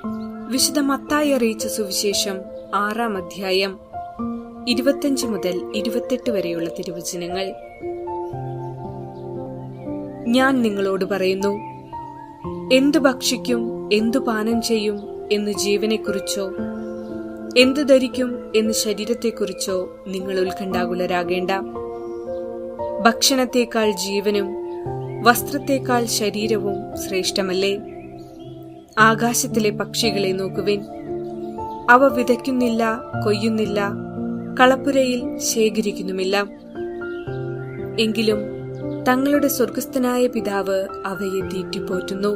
വിശുദ്ധ മത്തായി അറിയിച്ച സുവിശേഷം 6-ാം അധ്യായം 25 മുതൽ 28 വരെയുള്ള തിരുവചനങ്ങൾ. ഞാൻ നിങ്ങളോട് പറയുന്നു, എന്തു ഭക്ഷിക്കും, എന്തു പാനം ചെയ്യും എന്ന് ജീവനെക്കുറിച്ചോ എന്തു ധരിക്കും എന്ന് ശരീരത്തെക്കുറിച്ചോ നിങ്ങൾ ഉത്കണ്ഠാകുലരാകേണ്ട. ഭക്ഷണത്തേക്കാൾ ജീവനും വസ്ത്രത്തേക്കാൾ ശരീരവും ശ്രേഷ്ഠമല്ലേ? ആകാശത്തിലെ പക്ഷികളെ നോക്കുവിൻ. അവ വിതയ്ക്കുന്നില്ല, കൊയ്യുന്നില്ല, കളപ്പുരയിൽ ശേഖരിക്കുന്നുമില്ല. എങ്കിലും തങ്ങളുടെ സ്വർഗസ്ഥനായ പിതാവ് അവയെ തീറ്റിപ്പോറ്റുന്നു.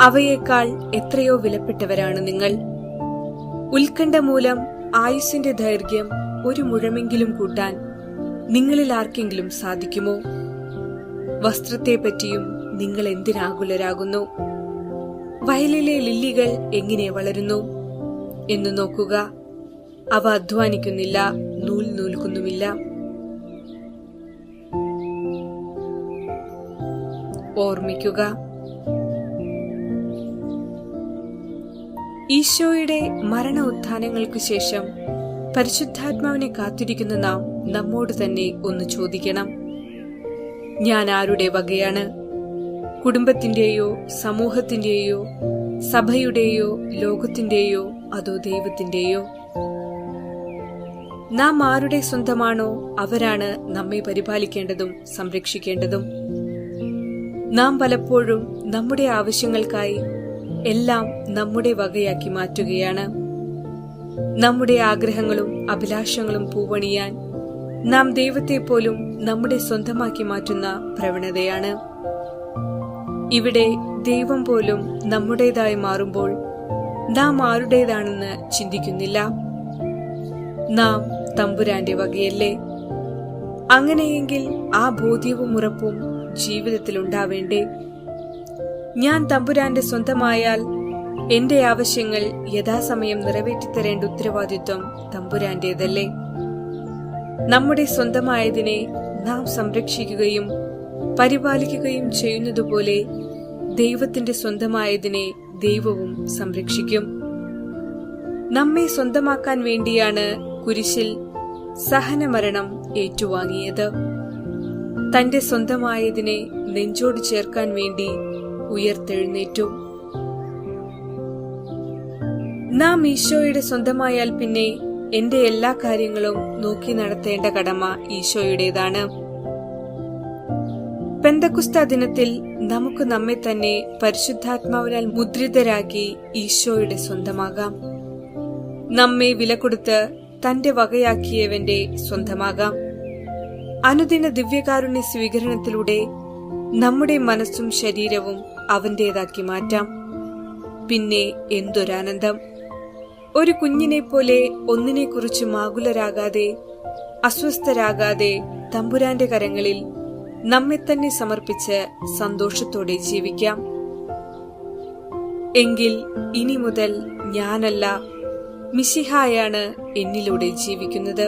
അവയേക്കാൾ എത്രയോ വിലപ്പെട്ടവരാണ് നിങ്ങൾ. ഉത്കണ്ഠ മൂലം ആയുസ്സിന്റെ ദൈർഘ്യം 1 മുഴമെങ്കിലും കൂട്ടാൻ നിങ്ങളിൽ ആർക്കെങ്കിലും സാധിക്കുമോ? വസ്ത്രത്തെപ്പറ്റിയും നിങ്ങൾ എന്തിനാകുലരാകുന്നു? വയലിലെ ലില്ലികൾ എങ്ങനെ വളരുന്നു എന്ന് നോക്കുക. അവ അധ്വാനിക്കുന്നില്ല, നൂൽ നൂൽക്കുന്നുമില്ല. ഓർമ്മിക്കുക, ഈശോയുടെ മരണ ഉത്ഥാനങ്ങൾക്കു ശേഷം പരിശുദ്ധാത്മാവിനെ കാത്തിരിക്കുന്ന നാം നമ്മോട് തന്നെ ഒന്ന് ചോദിക്കണം. ഞാൻ ആരുടെ വകയാണ്? കുടുംബത്തിന്റെയോ സമൂഹത്തിന്റെയോ സഭയുടെയോ ലോകത്തിന്റെയോ അതോ ദൈവത്തിന്റെയോ? നാം ആരുടെ സ്വന്തമാണോ അവരാണ് നമ്മെ പരിപാലിക്കേണ്ടതും സംരക്ഷിക്കേണ്ടതും. നാം പലപ്പോഴും നമ്മുടെ ആവശ്യങ്ങൾക്കായി എല്ലാം നമ്മുടെ വകയാക്കി മാറ്റുകയാണ്. നമ്മുടെ ആഗ്രഹങ്ങളും അഭിലാഷങ്ങളും പൂവണിയാൻ നാം ദൈവത്തെ പോലും നമ്മുടെ സ്വന്തമാക്കി മാറ്റുന്ന പ്രവണതയാണ്. ഇവിടെ ദൈവം പോലും നമ്മുടേതായി മാറുമ്പോൾ നാം ആരുടേതാണെന്ന് ചിന്തിക്കുന്നില്ല. നാം തമ്പുരാന്റെ വകയല്ലേ? അങ്ങനെയെങ്കിൽ ആ ബോധ്യവും ഉറപ്പും ജീവിതത്തിൽ ഉണ്ടാവേണ്ടേ? ഞാൻ തമ്പുരാന്റെ സ്വന്തമായാൽ എന്റെ ആവശ്യങ്ങൾ യഥാസമയം നിറവേറ്റിത്തരേണ്ട ഉത്തരവാദിത്വം തമ്പുരാന്റേതല്ലേ? നമ്മുടെ സ്വന്തമായതിനെ നാം സംരക്ഷിക്കുകയും പരിപാലിക്കുകയും ചെയ്യുന്നതുപോലെ ദൈവത്തിന്റെ സ്വന്തമായതിനെ ദൈവവും സംരക്ഷിക്കും. നമ്മെ സ്വന്തമാക്കാൻ വേണ്ടിയാണ് കുരിശിൽ സഹനമരണം ഏറ്റുവാങ്ങിയത്. തന്റെ സ്വന്തമായതിനെ നെഞ്ചോട് ചേർക്കാൻ വേണ്ടി ഉയർത്തെഴുന്നേറ്റു. നാം ഈശോയുടെ സ്വന്തമായാൽ പിന്നെ എന്റെ എല്ലാ കാര്യങ്ങളും നോക്കി നടത്തേണ്ട കടമ ഈശോയുടേതാണ്. പെന്തക്കുസ്ത ദിനത്തിൽ നമുക്ക് നമ്മെ തന്നെ പരിശുദ്ധാത്മാവിനാൽ മുദ്രിതരാക്കി ഈശോയുടെ സ്വന്തമാകാം. നമ്മെ വില കൊടുത്ത് തന്റെ വകയാക്കിയവന്റെ സ്വന്തമാകാം. അനുദിന ദിവ്യകാരുണ്യ സ്വീകരണത്തിലൂടെ നമ്മുടെ മനസ്സും ശരീരവും അവന്റേതാക്കി മാറ്റാം. പിന്നെ എന്തൊരാനന്ദം! ഒരു കുഞ്ഞിനെ പോലെ ഒന്നിനെക്കുറിച്ചും ആകുലരാകാതെ അസ്വസ്ഥരാകാതെ തമ്പുരാന്റെ കരങ്ങളിൽ നമ്മെ തന്നെ സമർപ്പിച്ച് സന്തോഷത്തോടെ ജീവിക്കാം. എങ്കിൽ ഇനി മുതൽ ഞാനല്ല, മിശിഹായാണ് എന്നിലൂടെ ജീവിക്കുന്നത്.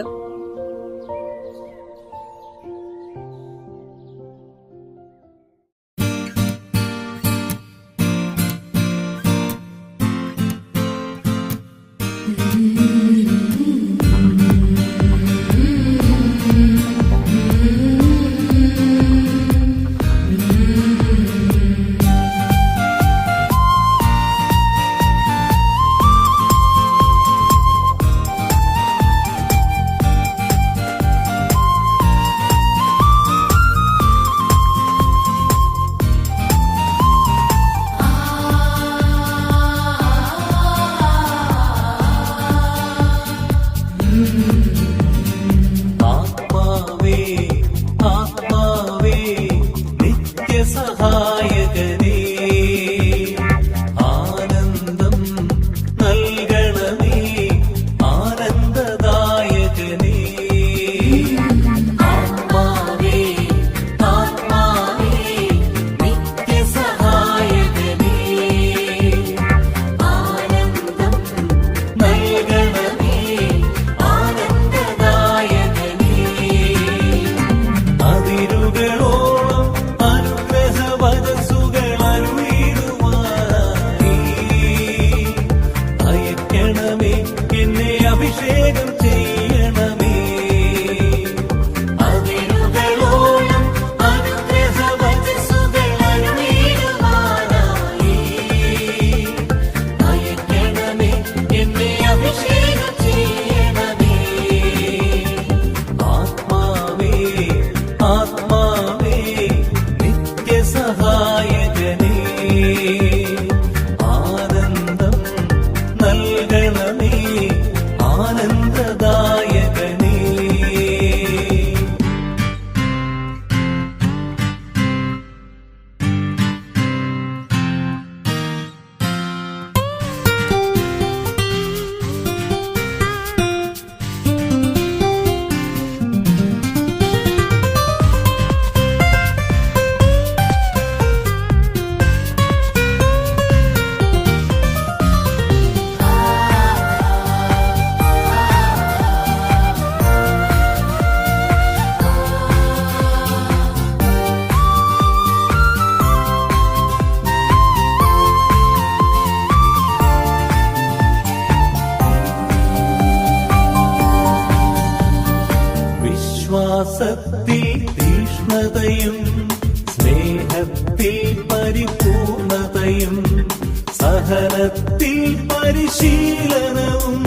സഹനത്തിൽ പരിശീലനവും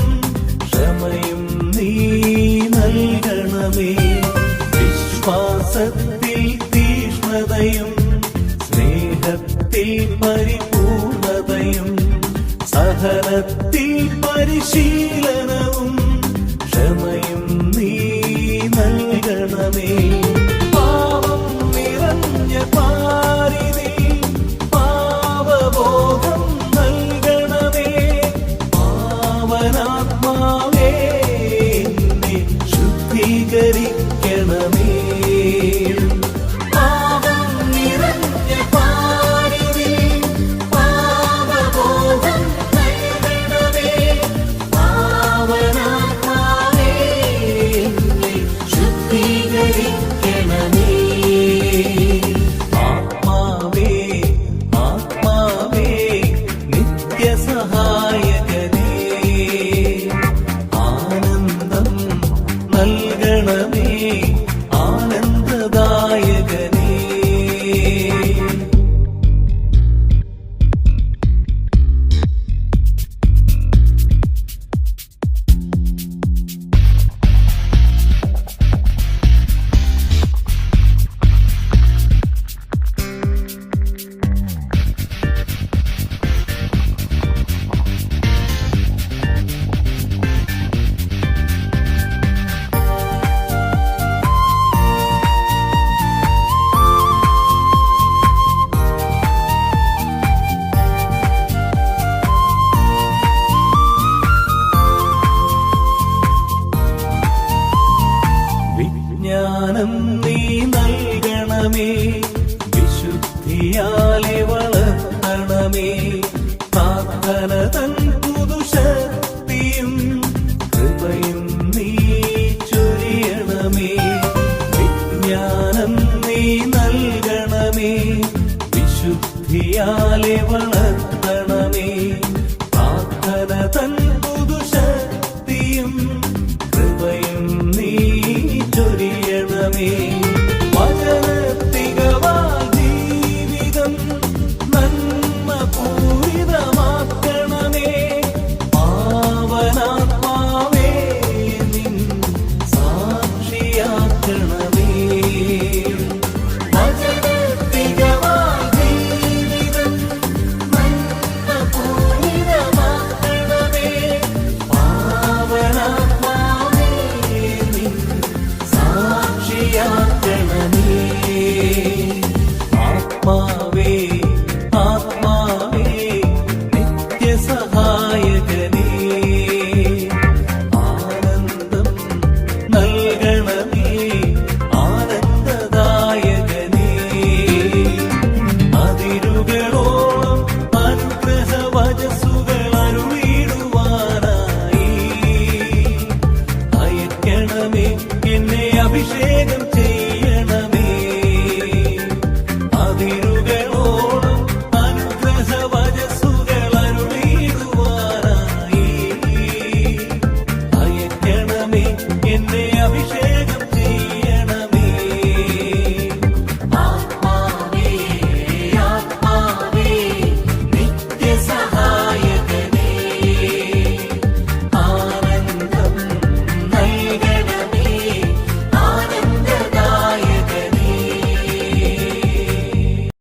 ക്ഷമയും നീ നൽകണമേ. വിശ്വാസത്തിൽ തീക്ഷ്ണതയും സ്നേഹത്തിൽ പരിപൂർണതയും സഹനത്തിൽ പരിശീലനവും ക്ഷമയും നീ നൽകണമേ. പാവം നിറഞ്ഞ പാരിതിൽ പാവബോധം നൽകണമേ. പാവനാത്മാവേ എന്നെ ശുദ്ധീകരിക്കണമേ. വിജ്ഞാനം നീ നൽകണമേ. വിശുദ്ധിയാലെ വളർത്തണമേ. പ്രാർത്ഥന തൻ പുതുശക്തി